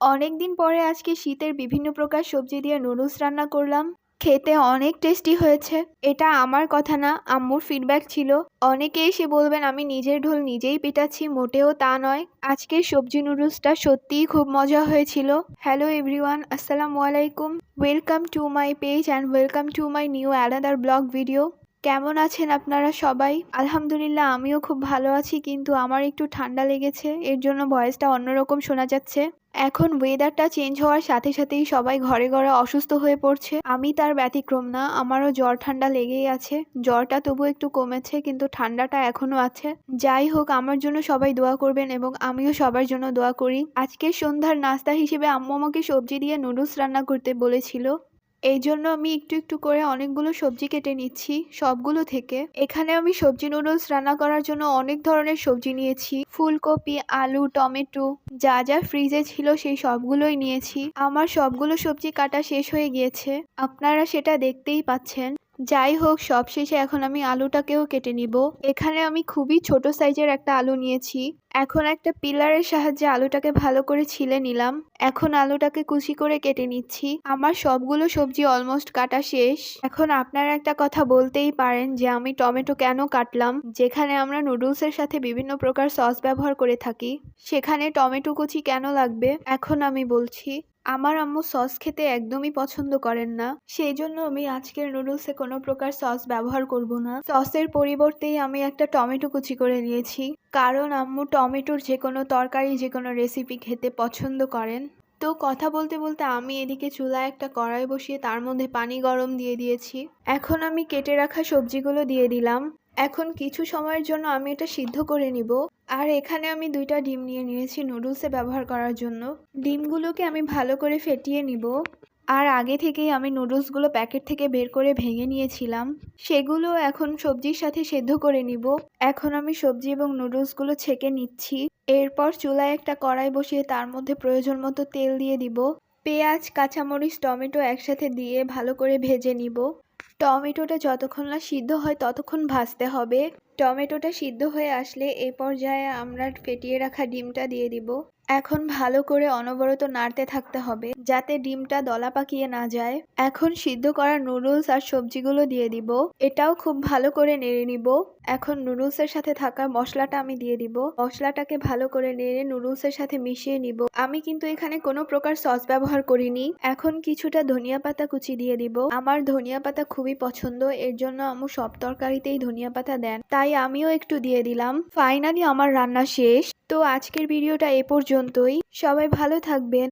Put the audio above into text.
অনেকদিন পরে আজকে শীতের বিভিন্ন প্রকার সবজি দিয়ে নুডলস রান্না করলাম। খেতে অনেক টেস্টি হয়েছে। এটা আমার কথা না, আম্মুর ফিডব্যাক ছিল। অনেকে এসে বলবেন আমি নিজের ঢোল নিজেই পিটাচ্ছি, মোটেও তা নয়। আজকের সবজি নুডলসটা সত্যিই খুব মজা হয়েছিল। হ্যালো এভরিওয়ান, আসসালামু আলাইকুম। Welcome to my page and welcome to my new another blog video. কেমন আছেন আপনারা সবাই? আলহামদুলিল্লাহ আমিও খুব ভালো আছি, কিন্তু আমার একটু ঠান্ডা লেগেছে, এর জন্য ভয়েসটা অন্যরকম শোনা যাচ্ছে। এখন ওয়েদারটা চেঞ্জ হওয়ার সাথে সাথেই সবাই ঘরে ঘরে অসুস্থ হয়ে পড়ছে। আমি তার ব্যতিক্রম না, আমারও জ্বর ঠান্ডা লেগেই আছে। জ্বরটা তবু একটু কমেছে, কিন্তু ঠান্ডাটা এখনো আছে। যাই হোক, আমার জন্য সবাই দোয়া করবেন এবং আমিও সবার জন্য দোয়া করি। আজকে সন্ধ্যার নাস্তা হিসেবে আম্মু আমাকে সবজি দিয়ে নুডলস রান্না করতে বলেছিল। এই জন্য আমি একটু একটু করে অনেকগুলো সবজি কেটে নিচ্ছি সবগুলো থেকে। এখানে আমি সবজি নুডলস রান্না করার জন্য অনেক ধরনের সবজি নিয়েছি। ফুলকপি, আলু, টমেটো, যা যা ফ্রিজে ছিল সেই সবগুলোই নিয়েছি। আমার সবগুলো সবজি কাটা শেষ হয়ে গিয়েছে, আপনারা সেটা দেখতেই পাচ্ছেন। যাই হোক, সবশেষে এখন আমি আলুটাকেও কেটে নিব। এখানে আমি খুবই ছোট সাইজের একটা আলু নিয়েছি। এখন একটা পিলারের সাহায্যে আলুটাকে ভালো করে ছিলে নিলাম। এখন আলুটাকে কুচি করে কেটে নিচ্ছি। আমার সবগুলো সবজি অলমোস্ট কাটা শেষ। এখন আপনারা একটা কথা বলতেই পারেন যে আমি টমেটো কেন কাটলাম, যেখানে আমরা নুডলসের সাথে বিভিন্ন প্রকার সস ব্যবহার করে থাকি, সেখানে টমেটো কুচি কেন লাগবে? এখন আমি বলছি। আমার আম্মু সস খেতে একদমই পছন্দ করেন না, সেই জন্য আমি আজকের নুডলসে কোনো প্রকার সস ব্যবহার করব না। সসের পরিবর্তেই আমি একটা টমেটো কুচি করে নিয়েছি, কারণ আম্মু টমেটোর যে কোনো তরকারি, যে কোনো রেসিপি খেতে পছন্দ করেন। তো কথা বলতে বলতে আমি এদিকে চুলায় একটা কড়াই বসিয়ে তার মধ্যে পানি গরম দিয়ে দিয়েছি। এখন আমি কেটে রাখা সবজিগুলো দিয়ে দিলাম। এখন কিছু সময়ের জন্য আমি এটা সিদ্ধ করে নিব। আর এখানে আমি 2টা ডিম নিয়ে নিয়েছি নুডলসে ব্যবহার করার জন্য। ডিমগুলোকে আমি ভালো করে ফেটিয়ে নিব। আর আগে থেকেই আমি নুডলসগুলো প্যাকেট থেকে বের করে ভেঙে নিয়েছিলাম, সেগুলো এখন সবজির সাথে সেদ্ধ করে নিব। এখন আমি সবজি এবং নুডলসগুলো ছেঁকে নিচ্ছি। এরপর চুলায় একটা কড়াই বসিয়ে তার মধ্যে প্রয়োজন মতো তেল দিয়ে দিব। পেঁয়াজ, কাঁচামরিচ, টমেটো একসাথে দিয়ে ভালো করে ভেজে নিব। টমেটোটা যতক্ষণ না সিদ্ধ হয় ততক্ষণ ভাজতে হবে। টমেটোটা সিদ্ধ হয়ে আসলে এই পর্যায়ে আমরা ফেটিয়ে রাখা ডিমটা দিয়ে দিব। এখন ভালো করে অনবরত নাড়তে থাকতে হবে যাতে ডিমটা দলা পাকিয়ে না যায়। এখন সিদ্ধ করা নুডলস আর সবজিগুলো দিয়ে দিব। এটাও খুব ভালো করে নেড়ে নিব। এখন নুডলসের সাথে থাকা মশলাটা আমি দিয়ে দিব। মশলাটাকে ভালো করে নেড়ে নুডলসের সাথে মিশিয়ে নিব। আমি কিন্তু এখানে কোনো প্রকার সস ব্যবহার করিনি। এখন কিছুটা ধনিয়া পাতা কুচি দিয়ে দিব। আমার ধনিয়া পাতা খুবই পছন্দ, এর জন্য আম্মু সব তরকারিতেই ধনিয়া পাতা দেন, তাই আমিও একটু দিয়ে দিলাম। ফাইনালি আমার রান্না শেষ। তো আজকের ভিডিওটা এ পর্যন্তই। সবাই ভালো থাকবেন।